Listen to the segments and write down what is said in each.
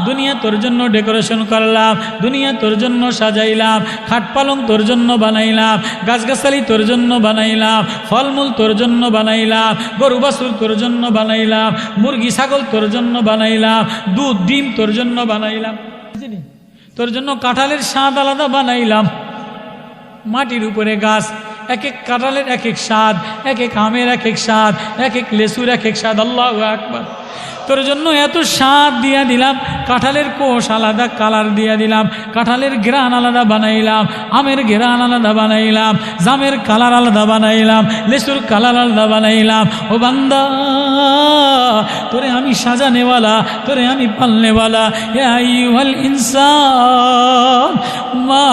দুনিয়া তোর জন্য ডেকোরেশন করলাম, দুনিয়া তোর জন্য সাজাইলাম, খাট পালং তোর জন্য বানাইলাম, গাছগাছালি তোর জন্য বানাইলাম, ফলমূল তোর জন্য বানাইলাম, গরু বাছুর তোর জন্য বানাইলাম, মুরগি ছাগল তোর জন্য বানাইলাম, দুধ ডিম তোর জন্য বানাইলাম, তোর জন্য কাঁঠালের স্বাদ আলাদা বানাইলাম। মাটির উপরে গাছ, এক এক কাঁঠালের এক এক স্বাদ, এক এক আমের এক এক স্বাদ, এক এক লেসুর এক এক স্বাদ। আল্লাহু আকবার। তোর জন্য এত স্বাদ দিয়া দিলাম, কাঁঠালের কোষ আলাদা কালার দিয়া দিলাম, কাঁঠালের ঘ্রাণ আলাদা বানাইলাম, আমের ঘ্রাণ আলাদা বানাইলাম, জামের কালার আলাদা বানাইলাম, লেসুর কালার আলাদা বানাইলাম। ও বান্দা, তোরে আমি সাজানেওয়ালা, তোরে আমি পালনেওয়ালা। ইয়া আইয়ুহাল ইনসান মা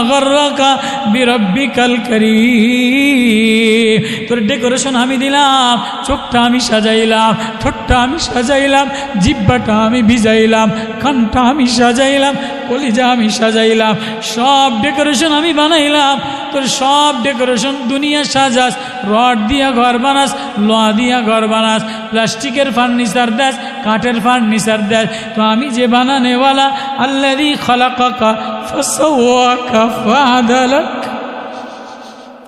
গাররাকা বিরাব্বিকাল কারীম। তোর ডেকোরেশন আমি দিলাম, চোখটা আমি সাজাইলাম, ঠোঁটটা আমি সাজাইলাম, জিহ্বাটা আমি ভিজাইলাম, কানটা আমি সাজাইলাম, কলিজা আমি সাজাইলাম, সব ডেকোরেশন আমি বানাইলাম। তোর সব ডেকোরেশন দুনিয়া সাজাস, রড দিয়া ঘর বানাস, লোহা দিয়া ঘর বানাস, প্লাস্টিকের ফার্নিচার দেস, কাঠের ফার্নিচার দেস। তো আমি যে বানানেওয়ালা, আল্লাযী খালাকাকা ফাসাওয়াকা ফাআদালাক,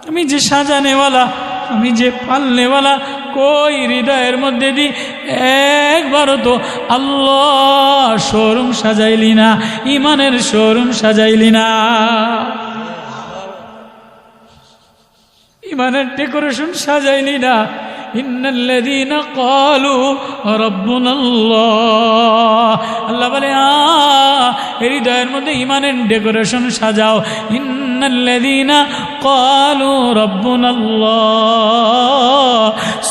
আমি যে সাজানেওয়ালা, আমি যে পালনেওয়ালা, কই হৃদয়ের মধ্যে দি একবারও তো আল্লাহ শোরুম সাজাইলি না, ইমানের শোরুম সাজাইলি না, ইমানের ডেকোরেশন সাজাইলি না। ইন্নাল্লাযীনা ক্বালু রাব্বুনাল্লাহ, আল্লাহ বলে হৃদয়ের মধ্যে ইমানের ডেকোরেশন সাজাও। ইন্নাল্লাযীনা ক্বালু রাব্বুনাল্লাহ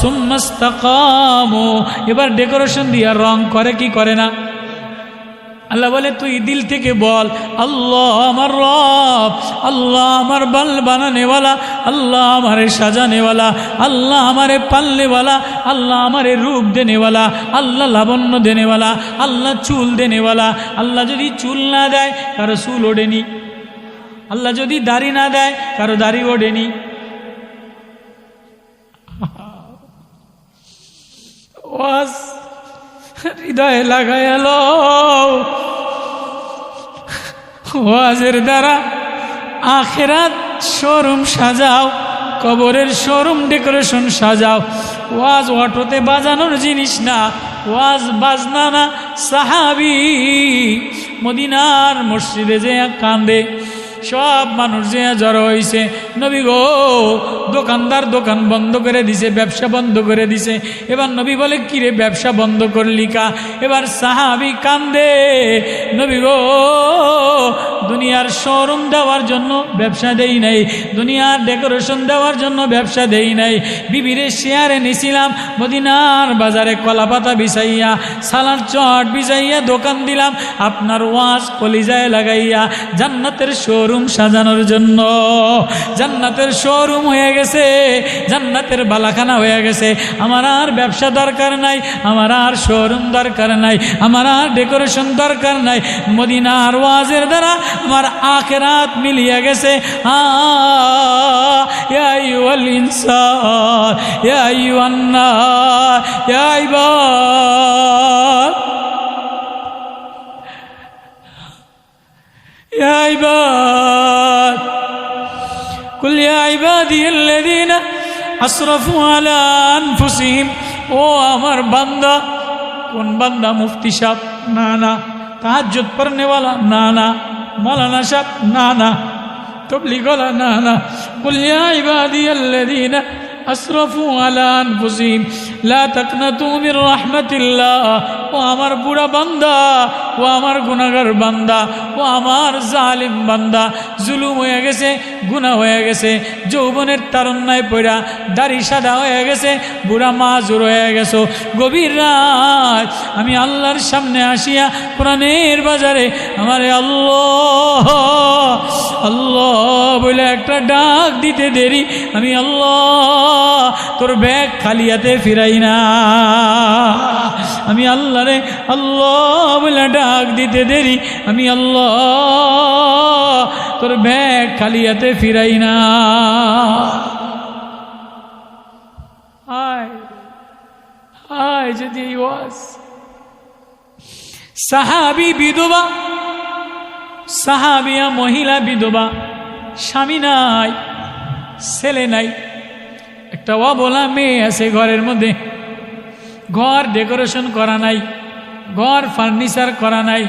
সুম্মা ইসতাকামু, এবার ডেকোরেশন দিয়া রং করে কি করে না? আল্লাহ বলে তুই দিল থেকে বল, আল্লাহ আমার রব, আল্লাহ আমার বানানেওয়ালা, আল্লাহ আমারে সাজানেওয়ালা, আল্লাহ আমারে পালনেওয়ালা, আল্লাহ আমারে রূপ দেনেওয়ালা, আল্লাহ লাবণ্য দেনেওয়ালা, আল্লাহ চুল দেনেওয়ালা। আল্লাহ যদি চুল না দেয় কারো চুল ওঠেনি, আল্লাহ যদি দাড়ি না দেয় কারো দাড়ি ওঠেনি। ওয়াজ হৃদয়ে লাগাইল, ওয়াজের দ্বারা আখিরাত শোরুম সাজাও, কবরের শোরুম ডেকোরেশন সাজাও। ওয়াজ অটোতে বাজানোর জিনিস না, ওয়াজ বাজনা না। সাহাবী মদিনার মসজিদে যে কান্দে, সব মানুষ যে জড়ো হয়েছে, নবী গো দোকানদার দোকান বন্ধ করে দিছে, ব্যবসা বন্ধ করে দিছে। এবার নবী বলে কিরে ব্যবসা বন্ধ করলি কা? এবার সাহাবী কান্দে, নবী গো দুনিয়ার শোরুম দেওয়ার জন্য ব্যবসা দেই নাই, দুনিয়ার ডেকোরেশন দেওয়ার জন্য ব্যবসা দেই নাই। বিবিরে শেয়ারে নিছিলাম, মদিনার বাজারে কলা পাতা বিছাইয়া, সালার চট বিছাইয়া দোকান দিলাম, আপনার ওয়াজ কলিজায় লাগাইয়া জান্নাতের শোরুম সাজানোর জন্য। জান্নাতের শোরুম হয়ে গেছে, জান্নাতের বালাখানা হয়ে গেছে। আমার আর ব্যবসা দরকার নাই, আমার আর শোরুম দরকার নাই, আমার আর ডেকোরেশন দরকার নাই। মদিনার ওয়াজের দ্বারা আমার আখিরাত মিলিয়ে গেছে। ইয়া আইয়ুহাল ইনসান ইয়া আইয়ুহান নাস ইয়া ইবাদ ইয়া ইবাদ কুল ইয়া ইবাদিয়াল্লাযীনা আসরাফু আলা আনফুসিহিম। ও আমার বান্দা, কোন বান্দা? মুফতি সাহেব না না, তাহাজ্জুদ পড়নেওয়ালা না না, মৌলানা সাহেব না না, তবলিগ ওয়ালা না না। কুল ইয়া ইবাদিয়াল্লাযীনা আসরাফু আলা আনফুসিহিম লা তাকনাতু মির রাহমাতিল্লাহ। ও আমার বুড়া বান্দা, ও আমার গুনাহগার বান্দা, ও আমার জালিম বান্দা, জুলুম হয়ে গেছে, গুনাহ হয়ে গেছে, যৌবনের তারুণ্যয় পড়া দাড়ি সাদা হয়ে গেছে, বুড়া মাজুর হয়ে গেছো। গভীর রাত আমি আল্লাহর সামনে আসিয়া কোরআনের বাজারে আমারে আল্লাহ আল্লাহ বলে একটা ডাক দিতে দেরি, আমি আল্লাহ তোর ব্যাগ খালি হাতে ফিরাই না। আমি আল্লাহ রে আল্লাহ বলে ডাক দিতে দেরি, আমি আল্লাহ তোর ব্যাগ খালি হাতে ফিরাই না। হায় হায় যদি এই ওয়াজ সাহাবী বিধবা, সাহাবিয়া মহিলা বিধবা, স্বামী নাই, ছেলে নাই, একটা অবলা মেয়ে আছে ঘরের মধ্যে, ঘর ডেকোরেশন করা নাই, ঘর ফার্নিচার করা নাই,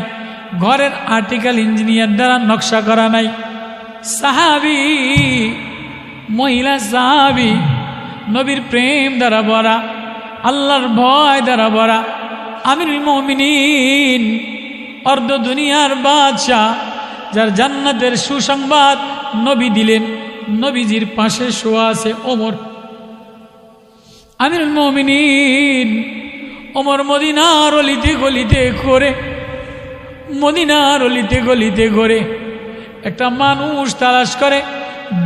ঘরের আর্টিকেল ইঞ্জিনিয়ার দ্বারা নকশা করা নাই। সাহাবী মহিলা, সাহাবী নবীর প্রেম দ্বারা ভরা, আল্লাহর ভয় দ্বারা ভরা, আমিরুল মুমিনিন অর্ধ দুনিয়ার বাদশাহ, যার জান্নাতের সুসংবাদ নবী দিলেন। নবীজির পাশে শোয়া আছে ওমর, আমিরুল মুমিনিন ওমর মদিনার অলিতে গলিতে ঘোরে, মদিনার অলিতে গলিতে ঘোরে, একটা মানুষ তালাশ করে,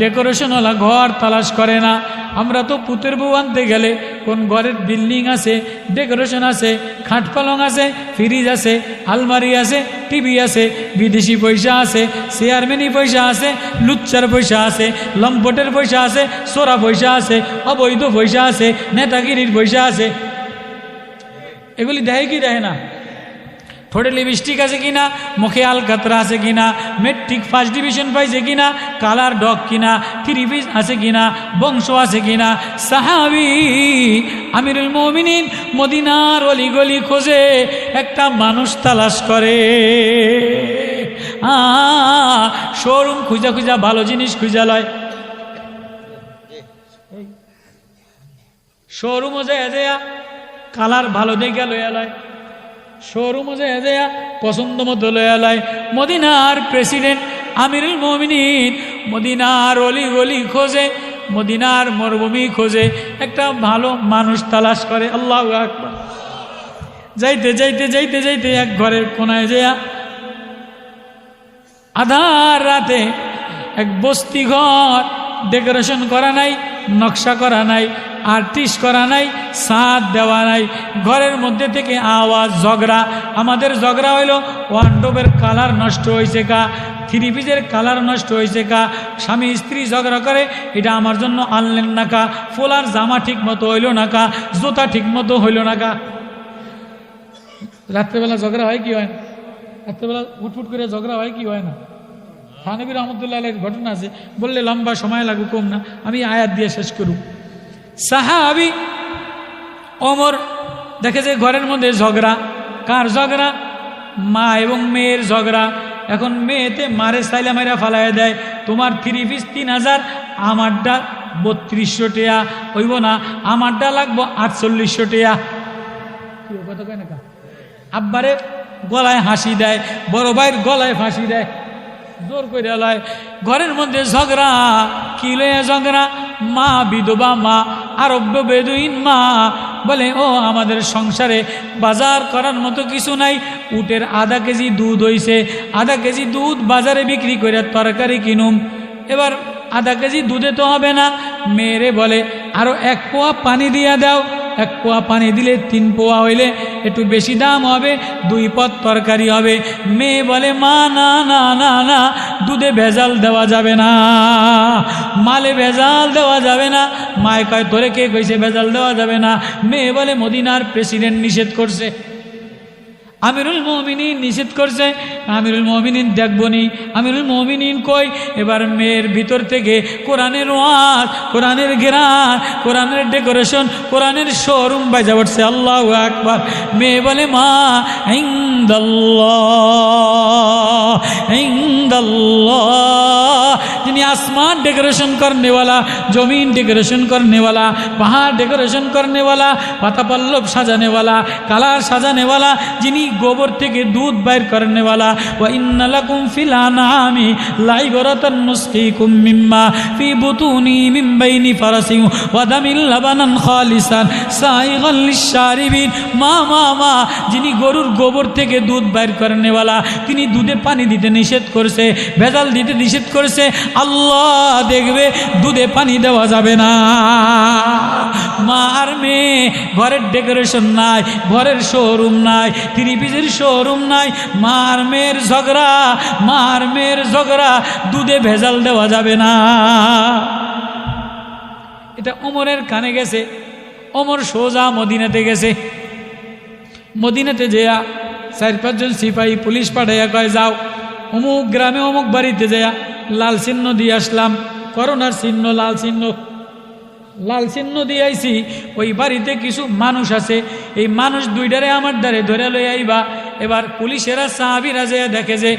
ডেকোরেশনওয়ালা ঘর তালাশ করে না। আমরা তো পুতের বউ আনতে গেলে কোন ঘরের বিল্ডিং আছে, ডেকোরেশন আছে, খাট পালং আছে, ফ্রিজ আছে, আলমারি আছে, টিভি আছে, বিদেশি পয়সা আছে, চেয়ারম্যানি পয়সা আছে, লুচ্চার পয়সা আছে, লম্পটের পয়সা আছে, সোরা পয়সা আছে, অবৈধ পয়সা আছে, নেতাগিরির পয়সা আছে। এগুলি দেয় কি দেয় না? ঠোঁটে লিপস্টিক আছে কিনা, মুখে আলকাতরা আছে কিনা, মেট্রিক ফার্স্ট ডিভিশন পাইছে কিনা, কালার ডগ কিনা, থ্রি পিস আছে কিনা, বংশ আছে কিনা। সাহাবী আমিরুল মুমিনিন মদিনার অলিগলি খোঁজে, একটা মানুষ তালাশ করে। শোরুম খুঁজা খুঁজা ভালো জিনিস খুঁজা লয়, শোরুমও যায় কালার ভালো দেখে লয়া লয়, শোরুমও যায় পছন্দ মতো লয়া লয়। মদিনার প্রেসিডেন্ট আমিরুল মুমিনিন মদিনার অলি গলি খোঁজে, মদিনার মরুভূমি খোঁজে, একটা ভালো মানুষ তালাশ করে। আল্লাহু আকবার। যাইতে যাইতে যাইতে যাইতে এক ঘরের কোনায় যেয়া আধার রাতে এক বস্তি ঘর, ডেকোরেশন করা নাই, নকশা করা নাই, আর্টিস্ট করা নাই, ছাদ দেওয়া নাই, ঘরের মধ্যে থেকে আওয়াজ, ঝগড়া। আমাদের ঝগড়া হইল ওয়ান্ডোবের কালার নষ্ট হয়েছে কা, থ্রি পিসের কালার নষ্ট হয়েছে কা, স্বামী স্ত্রী ঝগড়া করে, এটা আমার জন্য আনলেন না কা, ফোলার জামা ঠিক মতো হইল না কা, জুতা ঠিক মতো হইল না কা। রাত্রেবেলা ঝগড়া হয় কি হয় না? রাত্রেবেলা উঠফুট করে ঝগড়া হয় কি হয় না? থানবী রহমতুল্লাহ আলাইহির ঘটনা আছে, বললে লম্বা সময় লাগুক কম না, আমি আয়াত দিয়ে শেষ করব। সাহাবী ওমর দেখে যে ঘরের মধ্যে ঝগড়া। কার ঝগড়া? মা এবং মেয়ের ঝগড়া। এখন মেয়েতে মারে সাইলা মাইরা ফালাই দেয়, তোমার থ্রি পিস 3000, আমারটা 3200 টাকা হইব না, আমারটা লাগবো 4800 টাকা। কথা কয় না কা? আব্বারে গলায় হাসি দেয়, বড় ভাইয়ের গলায় ফাঁসি দেয়, জোর করে লয়। ঘরের মধ্যে ঝগড়া। কি লয়ে ঝগড়া? মা বিধবা মা, আরব্য বেদুইন মা বলে, ও আমাদের সংসারে বাজার করার মতো কিছু নাই, উটের আধা কেজি দুধ হইছে, আধা কেজি দুধ বাজারে বিক্রি করে তরকারি কিনুম, এবার আধা কেজি দুধে তো হবে না। মেয়েরে বলে আরো 1 পোয়া পানি দিয়া দাও, 1 পোয়া পানি দিলে 3 পোয়া হইলে একটু বেশি দাম হবে, 2 পদ তরকারি হবে। মেয়ে বলে মা না না না না, দুধে ভেজাল দেওয়া যাবে না, মালে ভেজাল দেওয়া যাবে না। মায় কয় তোরে কে কইছে ভেজাল দেওয়া যাবে না? মেয়ে বলে মদিনার প্রেসিডেন্ট নিষেধ করছে, আমিরুল মুমিনিন নিষেধ করছে, আমিরুল মুমিনিন দেখবনি। আমিরুল মুমিনিন কই? এবার মেয়ের ভিতর থেকে কোরআনের ওয়াজ, কোরআনের ঘেরান, কোরআনের ডেকোরেশন, কোরআনের শোরুম বাজা উঠছে। আল্লাহু আকবার। মেয়ে বলে মা ইনদাল্লাহ, ইনদাল্লাহ, যিনি আসমান डेकोरेशन करने वाला, जमीन डेकोरेशन करने वाला, पहाड़ डेकोरेशन करने वाला, पाता पल्लव सजाने वाला, कलर सजाने वाला, जिनी गोबर থেকে दूध বাইর करने वाला। व इन्न लकुम फिल अनआमी लाइबरतन नुस्कीकुम मिम्मा फी बुतूनी मिन बैनि फरसिन व दामिल लबनान खालिसान साइगन लिशारिबिन। মা মা মা, যিনি গরুর গোবর থেকে দুধ বাইর करने वाला, তিনি দুধে পানি দিতে নিষেধ করেছে, ভেজাল দিতে নিষেধ করেছে। আল্লাহ দেখবে দুধে পানি দেওয়া যাবে না। মা আর মেয়ে, ঘরের ডেকোরেশন নাই, ঘরের শোরুম নাই, থ্রি পিসের শোরুম নাই, মা আর মেয়ের ঝগড়া, মা আর মেয়ের ঝগড়া, দুধে ভেজাল দেওয়া যাবে না। এটা ওমরের কানে গেছে। ওমর সোজা মদিনাতে গেছে। মদিনাতে যেয়া 4-5 জন সিপাহী পুলিশ পাঠাইয়া কয় যাও অমুক গ্রামে অমুক বাড়িতে যাইয়া লাল চিহ্ন দিয়ে আসলাম, করোনার চিহ্ন, লাল চিহ্ন দিয়ে আইছি। ওই বাড়িতে কিছু মানুষ আছে, এই মানুষ দুইটারে আমার দ্বারে ধরে লই আইবা। এবার পুলিশেরা সাহাবীরা যেয়ে দেখে যে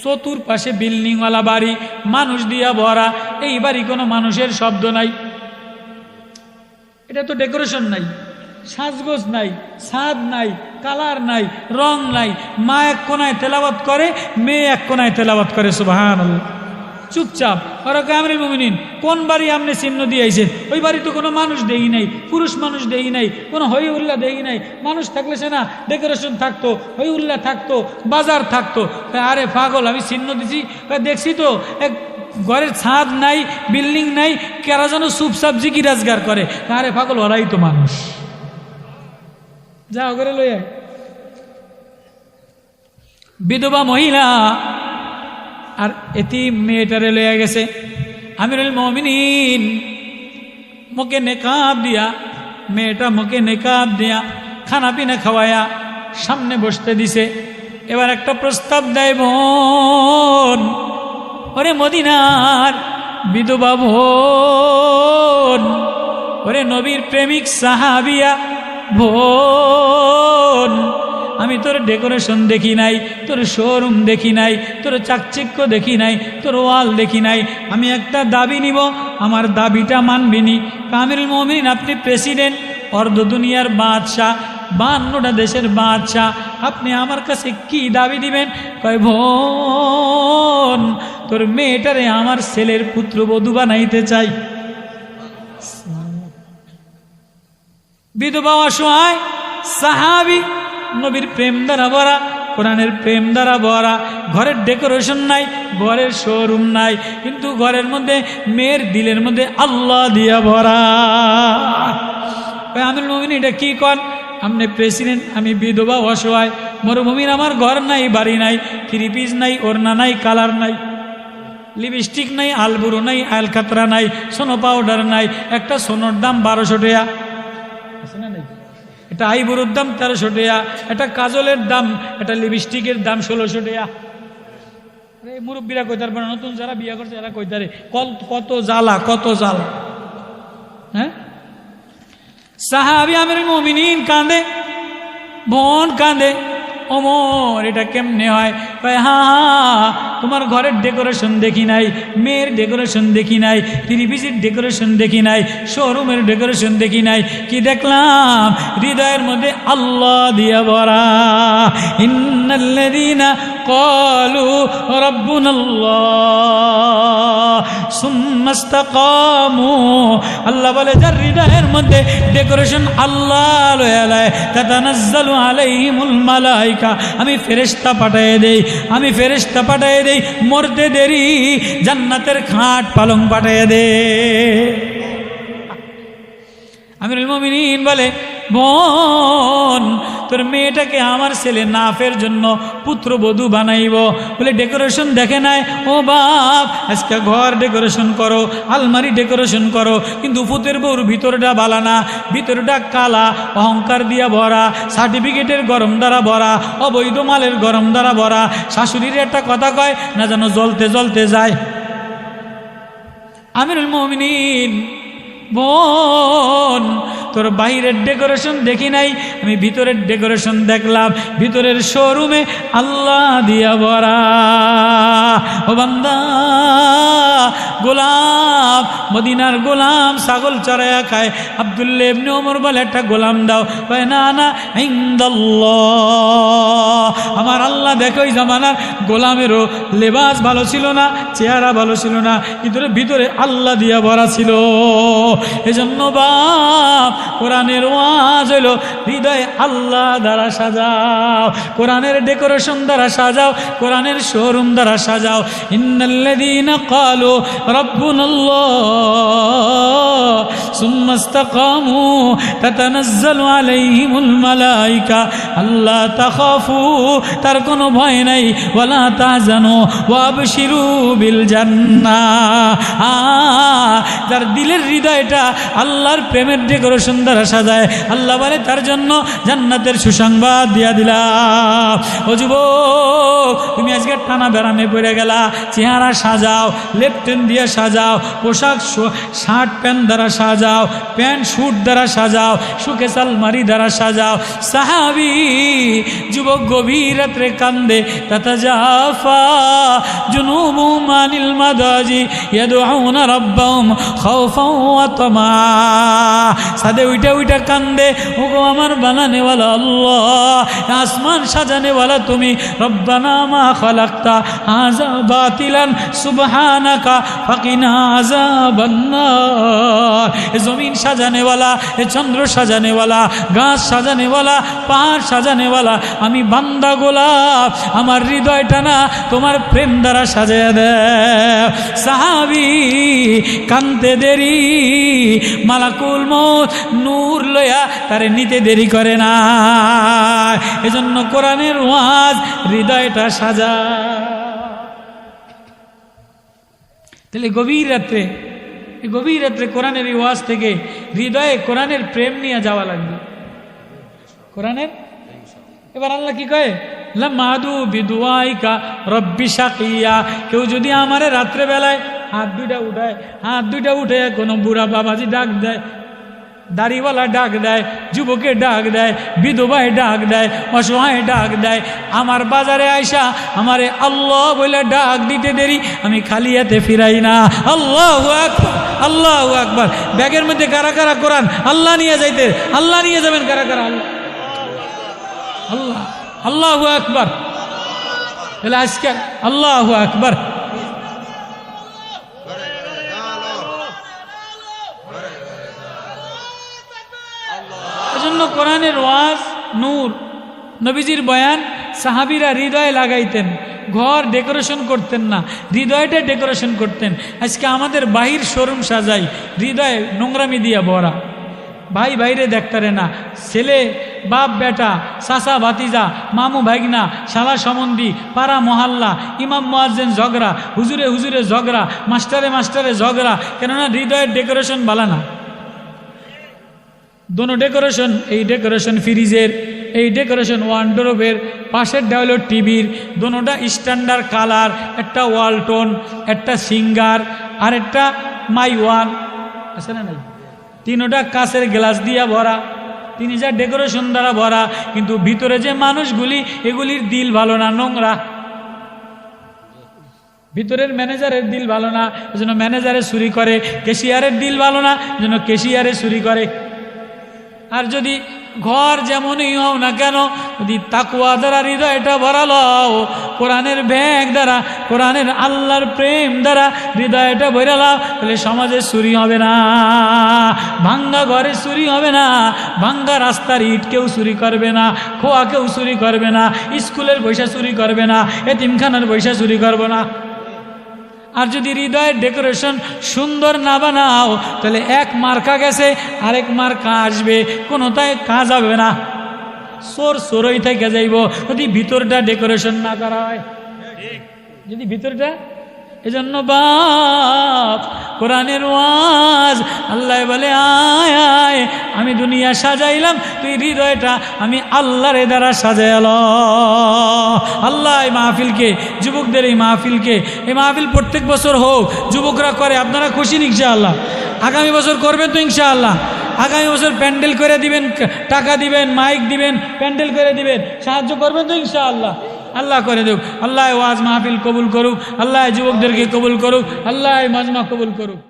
চতুর্পাশে বিল্ডিংওয়ালা বাড়ি, মানুষ দিয়া ভরা, এই বাড়ি কোনো মানুষের শব্দ নাই। এটা তো ডেকোরেশন নাই, সাজগোজ নাই, ছাদ নাই, কালার নাই, রং নাই। মা এক কোনায় তেলাওয়াত করে, মেয়ে এক কোনায় তেলাওয়াত করে সুবহানাল্লাহ। চুপচাপ। ওরা আমিরুল মুমিনিন কোন বাড়ি আপনি চিহ্ন দিয়ে আইছেন? ওই বাড়ি তো কোনো মানুষ দেই নাই, পুরুষ মানুষ দেই নাই, কোনো হই উল্লাহ দেই নাই। মানুষ থাকলে সে না ডেকোরেশন থাকতো, হই উল্লাহ থাকতো, বাজার থাকতো। আরে পাগল, আমি চিহ্ন দিছি, দেখছি তো এক ঘরের ছাদ নাই, বিল্ডিং নাই, কেরা যেন চুপচাপ জিকি রাজগার করে। আরে পাগল, ওরাই তো মানুষ। যা করে লই আয়। বিধবা মহিলা আর এতিম মেয়েটারে লইয়া গেছে। আমিরুল মুমিনিন মুখে নেকাব দিয়া, মেয়েটা মুখে নেকাব দিয়া খানা পিনা খাওয়ায়া সামনে বসতে দিছে। এবার একটা প্রস্তাব দেয়, বোন, ওরে মদিনার বিধবা বোন, ওরে নবীর প্রেমিক সাহাবিয়া বোন, আমি তোর ডেকোরেশন দেখি নাই, তোর শোরুম দেখি নাই, তোর চাকচিক্য দেখি নাই, তোর ওয়াল দেখি নাই। আমি একটা দাবি নিব, আমার দাবিটা মানবিনি। আমিরুল মুমিনিন, আপনি প্রেসিডেন্ট, অর্ধ দুনিয়ার বাদশাহ, 52টা দেশের বাদশাহ, আপনি আমার কাছে কি দাবি দিবেন? কয়, বোন, তোর মেয়েটারে আমার ছেলের পুত্রবধূ বানাইতে চাই। বিধবা অসহায় সাহাবী, নবীর প্রেম দ্বারা ভরা, কোরআনের প্রেম দ্বারা ভরা, ঘরের ডেকোরেশন নাই, ঘরের শোরুম নাই, কিন্তু ঘরের মধ্যে মেয়ের দিলের মধ্যে আল্লাহ দিয়া ভরা। আমিরুল মুমিনিন, এটা কি কন? আপনি প্রেসিডেন্ট, আমি বিধবা অসহায়, মরুভূমির, আমার ঘর নাই, বাড়ি নাই, থ্রি পিস নাই, ওড়না নাই, কালার নাই, লিপস্টিক নাই, আলবুরো নাই, আলকাতরা নাই, সোনো পাউডার নাই। একটা সোনোর দাম 1200 টাকা, আছে না নাই? এটা আইবুরোর দাম 1300 টাকা, এটা কাজলের দাম, এটা লিপস্টিকের দাম 1600 টাকা। মুরব্বীরা কইতার পারে, নতুন যারা বিয়ে করছে এরা কইতারে কত জ্বালা, কত জ্বালা। হ্যাঁ, সাহাবী আমিরুল মুমিনিন কাঁদে, বোন কাঁদে, ওমর এটা কেমনে হয়? হ্যাঁ, তোমার ঘরের ডেকোরেশন দেখি নাই, মেয়ের ডেকোরেশন দেখি নাই, ত্রিপিসির ডেকোরেশন দেখি নাই, শোরুমের ডেকোরেশন দেখি নাই, কি দেখলাম? হৃদয়ের মধ্যে আল্লাহ দিয়া ভরা। ইন্নাল্লাযীনা ক্বালু রাব্বুনাল্লাহ সুম্মা ইসতাকামু, আল্লাহ বলে যার হৃদয়ের মধ্যে ডেকোরেশন আল্লাহ লয়া লয়, তাতানাজ্জালু আলাইহিমুল মালাইকা, আমি ফেরেশতা পাঠিয়ে দেই, আমি ফেরেশতা পাঠিয়ে দেই, মরতে দেরি জান্নাতের খাট পালং পাঠিয়ে দে। আমিরুল মুমিনিন বলে, বোন, তোর মেয়েটাকে আমার ছেলে নাফের জন্য পুত্রবধূ বানাইব বলে ডেকোরেশন দেখে নাই। ও বাপ, আজকে ঘর ডেকোরেশন করো, আলমারি ডেকোরেশন করো, কিন্তু পুতের বউর ভিতরটা বালানা, ভিতরটা কালা, অহংকার দিয়া ভরা, সার্টিফিকেটের গরম দ্বারা ভরা, অবৈধ মালের গরম দ্বারা ভরা। শাশুড়ির একটা কথা কয় না যেন জ্বলতে জ্বলতে যায়। আমিরুল মুমিনিন, বোন, তোর বাইরের ডেকোরেশন দেখি নাই, আমি ভিতরের ডেকোরেশন দেখলাম, ভিতরের শোরুমে আল্লাহ দিয়া ভরা। ও বান্দা, গোলাম, মদিনার গোলাম ছাগল চড়াইয়া খায়। আব্দুল্লাহ ইবনে ওমর বলে, একটা গোলাম দাও। কয়, না না, ইনদাল্লাহ, আমার আল্লাহ দেখো ওই জামানার গোলামেরও লেবাস ভালো ছিল না, চেহারা ভালো ছিল না, কিন্তু ভিতরে আল্লাহ দিয়া ভরা ছিল। এজন্য বাপ, কোরআনের ওয়াজ হইল হৃদয়ে আল্লাহ দ্বারা সাজাও, কোরআনের ডেকোরেশন দ্বারা সাজাও, কোরআনের শোরুম দ্বারা সাজাও। ইন্নাল্লাযীনা ক্বালু রাব্বুনাল্লাহ সুম্মা ইসতাকামু তাতানাজ্জালু আলাইহিমুল মালাইকা আল্লা তাখাফু তার কোনো ভয় নাই, ওয়ালা তাহজানু ওয়াবশিরু বিল জান্নাহ। যার দিলের হৃদয়টা আল্লাহর প্রেমের ডেকোরেশন দ্বারা সাজায়, আল্লাহ বলে তার জন্য জান্নাতের সুসংবাদ দিয়া দিলাম। ও যুবক, তুমি আজকে টানা বেড়ামে পড়ে গেলা, চেহারা সাজাও, লেপটেন দিয়ে সাজাও, পোশাক শার্ট প্যান্ট দ্বারা সাজাও, প্যান্ট স্যুট দ্বারা সাজাও, সুকেস আলমারি দ্বারা সাজাও। সাহাবী যুবক গভীর রাত্রে কান্দে, তাতাজাফা জুনুবুহুম আনিল মাদাজি ইয়াদউনা রাব্বাহুম খাওফাও ওয়া তামা। সাদে উইটা কান্দে, ওগো আমার বানানেওয়ালা আল্লাহ, আসমান সাজানেওয়ালা তুমি, রব্বানা মা খালাকতা হাযা বাতিলান সুবহানাকা ফাকিনা আযাবান নার। এ জমিন সাজানেওয়ালা, এ চন্দ্র সাজানেওয়ালা, গাছ সাজানেওয়ালা, পাহাড় সাজানেওয়ালা আমি বান্দা গোলাপ, আমার হৃদয়টা না তোমার প্রেম দ্বারা সাজিয়ে দেয়। সাহাবী কানতে দেরি, মালাকুল মউত নূর লয়া তারে নিতে দেরি করে না। এজন্য কোরআনের ওয়াজ হৃদয়টা সাজা। তাহলে গভীর রাত্রে কোরআনের ওয়াজ থেকে হৃদয়ে কোরআনের প্রেম নিয়ে যাওয়া লাগবে। কোরআনের এবার আল্লাহ কি কয়, লামাদু বিদুআইকা রব্বি শাকিয়া। কেউ যদি আমারে রাত্রে বেলায় হাত দুইটা উঠে কোনো বুড়া বাবাজি ডাক দেয়, দাড়িওয়ালা ডাক দেয়, যুবকে ডাক দেয়, বিধবায় ডাক দেয়, অসহায় ডাক দেয়, আমার বাজারে আইসা আমারে আল্লাহ বলে ডাক দিতে দেরি, আমি খালি হাতে ফিরাই না। আল্লাহু আকবার, আল্লাহু আকবার। ব্যাগের মধ্যে কারা কারা কোরআন আল্লাহ নিয়ে যাইতে, আল্লাহ নিয়ে যাবেন কারা কারা? আল্লাহ, আল্লাহু আকবার। তাহলে আজকে আল্লাহু আকবার। এজন্য কোরআনের ওয়াজ নূর, নবীজির বয়ান সাহাবীরা হৃদয়ে লাগাইতেন, ঘর ডেকোরেশন করতেন না, হৃদয়টা ডেকোরেশন করতেন। আজকে আমাদের বাহির শোরুম সাজাই, হৃদয়ে নোংরামি দিয়া ভরা। ভাই ভাইরে দেখতারে না, ছেলে বাপ বেটা, চাচা ভাতিজা, মামু ভাগনা, শালা সম্বন্ধী, পাড়া মহল্লা, ইমাম মুয়াজ্জিন ঝগড়া, হুজুরে হুজুরে ঝগড়া, মাস্টারে মাস্টারে ঝগড়া। কেননা হৃদয়ের ডেকোরেশন ভালো না। দোনো ডেকোরেশন, এই ডেকোরেশন ফ্রিজের, এই ডেকোরেশন ওয়ার্ডরোবের, পাশের হলো টিভির, দোনোটা স্ট্যান্ডার্ড কালার, একটা ওয়ালটন, একটা সিঙ্গার, আর একটা মাই ওয়ান আছে না নাই, তিনোটা কাঁচের গ্লাস দিয়া ভরা, তিনি যা ডেকোরেশন দ্বারা ভরা, কিন্তু ভিতরে যে মানুষগুলি এগুলির দিল ভালো না, নোংরা। ভিতরের ম্যানেজারের দিল ভালো না, এজন্য ম্যানেজারে চুরি করে। ক্যাশিয়ারের দিল ভালো না, এজন্য ক্যাশিয়ারে চুরি করে। আর যদি ঘর যেমনই হও না কেন, যদি তাকওয়া দ্বারা হৃদয়টা ভরালো, কোরআনের ব্যাগ দ্বারা, কোরআনের আল্লাহর প্রেম দ্বারা হৃদয়টা ভরালো, তাহলে সমাজে চুরি হবে না, ভাঙ্গা ঘরে চুরি হবে না, ভাঙ্গা রাস্তার ইট কেউ চুরি করবে না, খোয়া কেউ চুরি করবে না, স্কুলের পয়সা চুরি করবে না, এতিমখানার পয়সা চুরি করবে না। আর যদি হৃদয়ের ডেকোরেশন সুন্দর না বানাও, তাহলে এক মার্কা গেছে আরেক মার্কা আসবে, কোনোটাই কাজ হবে না, চোর চোরই থেকে যাইব যদি ভিতরটা ডেকোরেশন না করা হয়, যদি ভিতরটা। এজন্য বাপ, কোরআনের ওয়াজ আল্লাহ বলে, আয় আয় আমি দুনিয়া সাজাইলাম, তুই হৃদয়টা আমি আল্লাহর দ্বারা সাজাইল। আল্লাহ এই মাহফিলকে, যুবকদের এই মাহফিলকে, এই মাহফিল প্রত্যেক বছর হোক, যুবকরা করে, আপনারা খুশি ইনশাআল্লাহ? আগামী বছর করবেন তো ইনশাআল্লাহ? আগামী বছর প্যান্ডেল করে দিবেন, টাকা দিবেন, মাইক দিবেন, প্যান্ডেল করে দিবেন, সাহায্য করবেন তো ইনশাআল্লাহ? আল্লাহ করে দেখ। আল্লাহ ওয়াজ মাহফিল কবুল করুক, আল্লাহ যুবকদেরকে কবুল করুক, আল্লাহ মাজমা কবুল করুক।